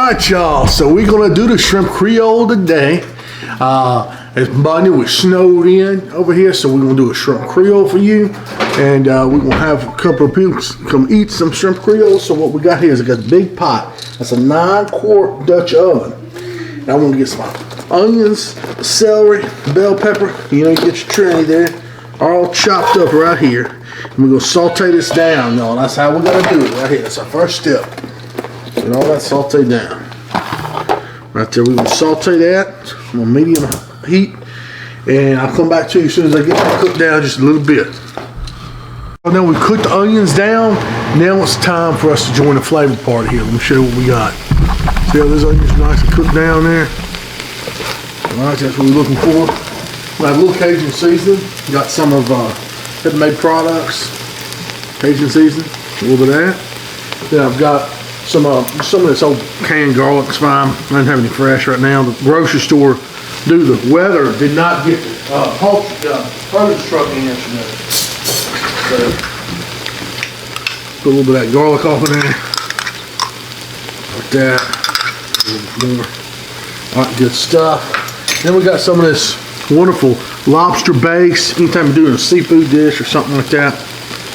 Alright, y'all, so we're gonna do the shrimp Creole today. It's Monday, we're snowed in over here, so we're gonna do a shrimp Creole for you. And we're gonna have a couple of people come eat some shrimp Creole. So what we got here is I got a big pot. That's a 9-quart Dutch oven. And I'm gonna get some onions, celery, bell pepper, you know, you get your trinity there, all chopped up right here. And we're gonna saute this down, y'all. That's how we're gonna do it right here. That's our first step. Get all that sauteed down. Right there, we're gonna saute that on medium heat. And I'll come back to you as soon as I get it cooked down just a little bit. Well, now we cooked the onions down. Now it's time for us to join the flavor part here. Let me show you what we got. See how those onions are nice and cooked down there? Alright, that's what we're looking for. We have a little Cajun seasoning. Got some of made products, Cajun seasoning, a little bit of that. Then I've got some of this old canned garlic. It's fine. I don't have any fresh right now. The grocery store, due to the weather, did not get the produce truck in yesterday. So put a little bit of that garlic off in there, like that. A little bit more. All right, good stuff. Then we got some of this wonderful Lobster Base. Anytime you're doing a seafood dish or something like that,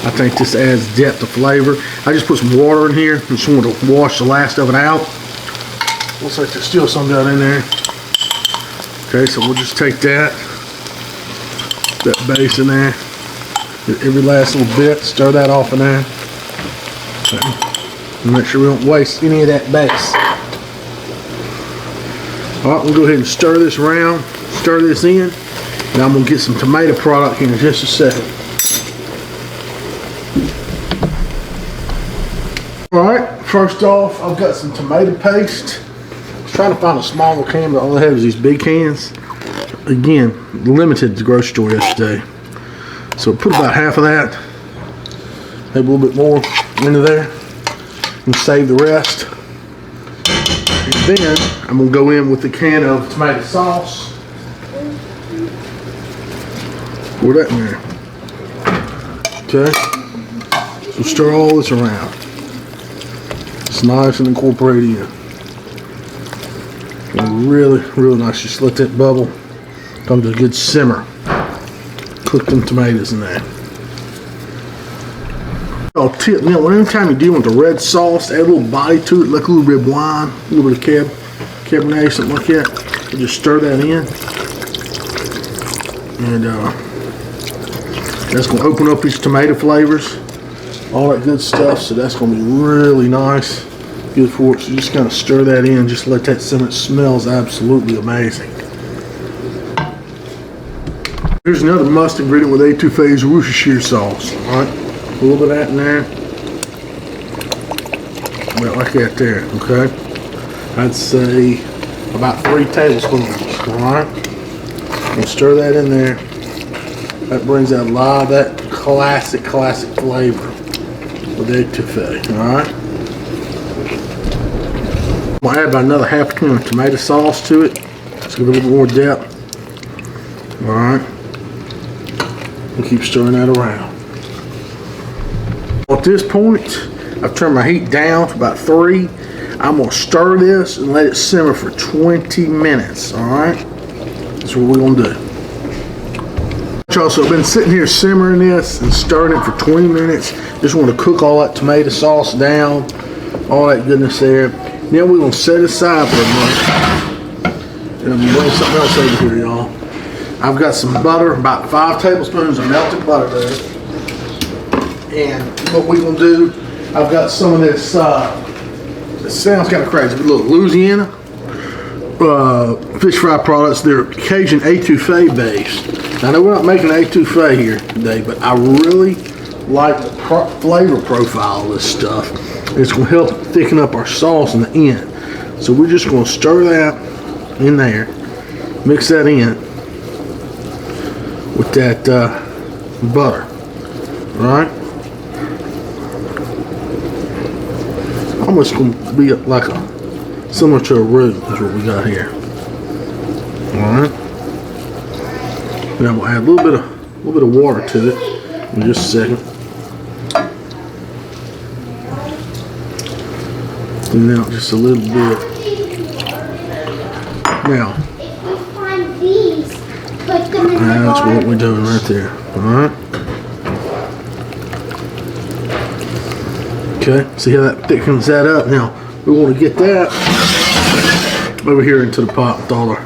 I think this adds depth of flavor. I just put some water in here. Just want to wash the last of it out. Looks like there's still some down in there. Okay, so we'll just take that base in there. Get every last little bit. Stir that off in there. Okay. And make sure we don't waste any of that base. All right, we'll go ahead and stir this around. Stir this in. And I'm going to get some tomato product here in just a second. Alright, first off, I've got some tomato paste. I was trying to find a smaller can, but all I have is these big cans. Again, limited at the grocery store yesterday. So put about half of that, maybe a little bit more into there, and save the rest. And then I'm going to go in with the can of tomato sauce. Pour that in there. Okay. So stir all this around. It's nice and incorporated in. And really nice. Just let that bubble come to a good simmer. Cook them tomatoes in there. I'll tip, now, anytime you deal with the red sauce, add a little body to it, like a little red wine, a little bit of Cabernet, something like that. And just stir that in. And that's going to open up these tomato flavors. All that good stuff, so that's going to be really nice, good for it. So just kind of stir that in, just let that simmer. It smells absolutely amazing. Here's another must ingredient with etouffee's Worcestershire sauce. All right, a little bit of that in there, about like that there. Okay, I'd say about 3 tablespoons. All right, and stir that in there. That brings out a lot of that classic flavor with etouffee. Alright. I'm going to add about another half a can of tomato sauce to it. Just give it a little more depth. Alright. And keep stirring that around. At this point, I've turned my heat down to about 3. I'm going to stir this and let it simmer for 20 minutes. Alright. That's what we're going to do. Also, I've been sitting here simmering this and stirring it for 20 minutes. Just want to cook all that tomato sauce down, all that goodness there. Then we're going to set it aside for a minute. And I'm going to bring something else over here, y'all. I've got some butter, about 5 tablespoons of melted butter there. And what we're going to do, I've got some of this, it sounds kind of crazy, but look, Louisiana fish fry products. They're Cajun etouffee based. I know we're not making etouffee here today, but I really like the flavor profile of this stuff. It's going to help thicken up our sauce in the end. So we're just going to stir that in there, mix that in with that butter. All right, almost going to be like similar to a roux is what we got here. All right. Now we'll add a little bit of water to it in just a second. Soften out just a little bit. Now, that's what we're doing right there. Alright. Okay, see how that thickens that up? Now, we want to get that over here into the pot with all our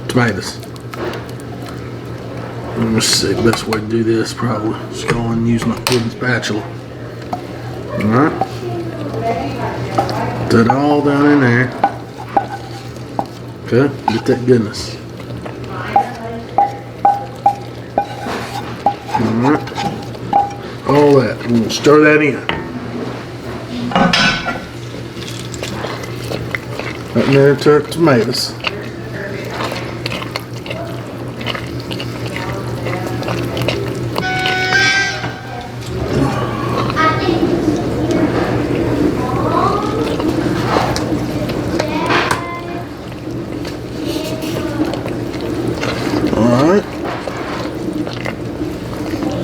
tomatoes. Let's see, the best way to do this probably just go and use my wooden spatula. Alright. Put that all down in there. Okay, get that goodness. Alright. All that. And we'll stir that in. Right there to our tomatoes.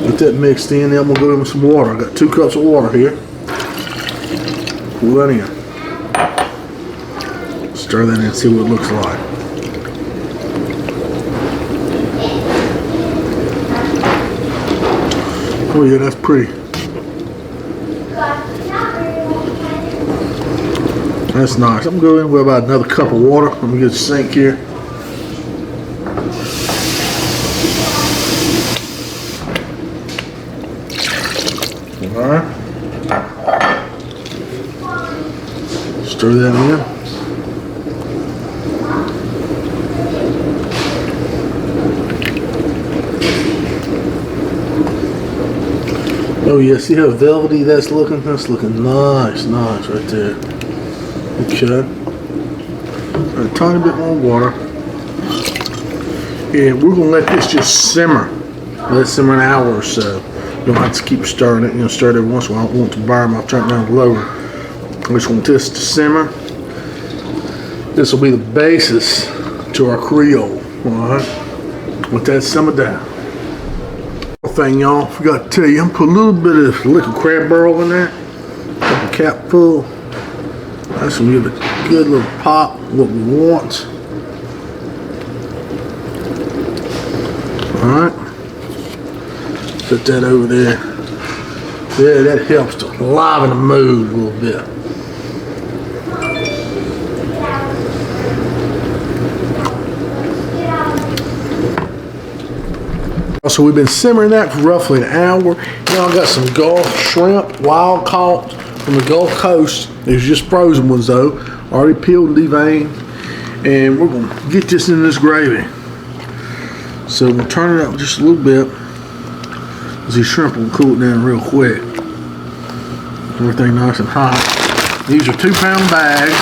Get that mixed in, then I'm gonna go in with some water. I got 2 cups of water here. Pour that in. Stir that in and see what it looks like. Oh yeah, that's pretty. That's nice. I'm gonna go in with about another cup of water. Let me get a sink here. Alright. Stir that in. Oh yeah, see how velvety that's looking? That's looking nice right there. Okay. A tiny bit more water. And we're gonna let this just simmer. Let it simmer an hour or so. You don't have to keep stirring it. You know, stir it every once in a while. I don't want it to burn. I'll turn it down lower. I just want this to simmer. This will be the basis to our Creole. Alright. Let that simmer down. Thing, y'all, forgot to tell you, I'm put a little bit of liquid crab barrel in there. Couple cap full. That's gonna give it a good little pop. What we want. Alright. Put that over there. Yeah, that helps to liven the mood a little bit. So we've been simmering that for roughly an hour. Now I got some Gulf shrimp, wild caught from the Gulf Coast. There's just frozen ones though, already peeled and deveined. And we're gonna get this in this gravy. So we'll turn it up just a little bit. These shrimp will cool it down real quick. Everything nice and hot. These are 2-pound bags.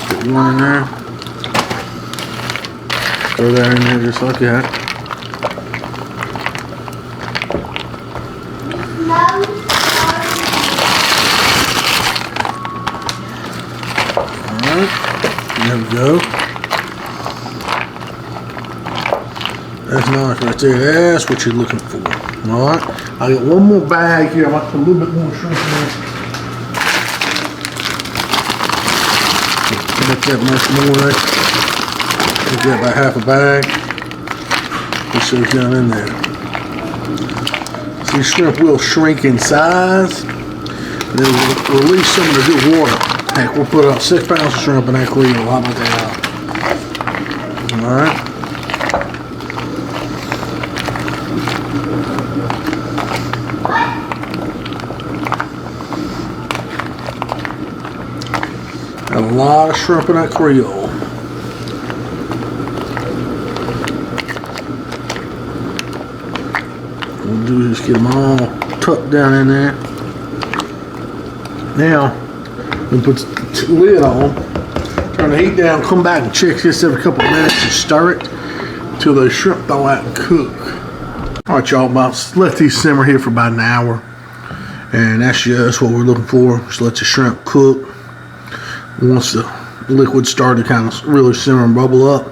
Put one in there. Throw that in there just like that. Alright, there we go. That's nice right there. That's what you're looking for. Alright, I got one more bag here. I might put a little bit more shrimp in there. Make that much more right. Get about half a bag. Just so it's down in there. See, shrimp will shrink in size. And then we'll release some of the good water. Heck, we'll put up 6 pounds of shrimp in that Creole. How about that? Alright. A lot of shrimp in that Creole. We'll do is get them all tucked down in there. Now, we put the lid on, turn the heat down, come back and check this every couple of minutes and stir it until the shrimp thaw out and cook. Alright y'all, let these simmer here for about an hour. And that's just what we're looking for. Just let the shrimp cook. Once the liquid started to kind of really simmer and bubble up,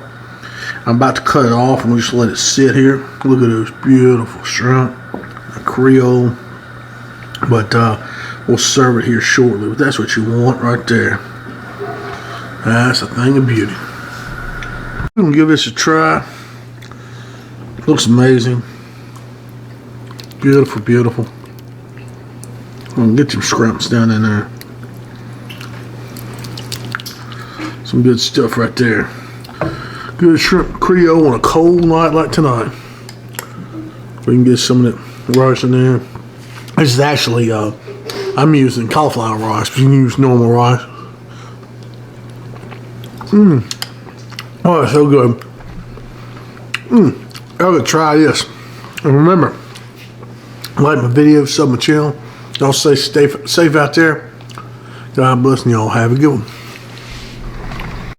I'm about to cut it off and we just let it sit here. Look at those beautiful shrimp, a Creole. But We'll serve it here shortly, but that's what you want right there. That's a thing of beauty. We're gonna give this a try. Looks amazing. Beautiful, beautiful. I'm gonna get some scrumps down in there. Some good stuff right there. Good shrimp Creole on a cold night like tonight. We can get some of that rice in there. This is actually, I'm using cauliflower rice, but you can use normal rice. Oh, it's so good. I gotta try this. And remember, like my videos, sub my channel. Y'all stay safe out there. God bless and y'all have a good one.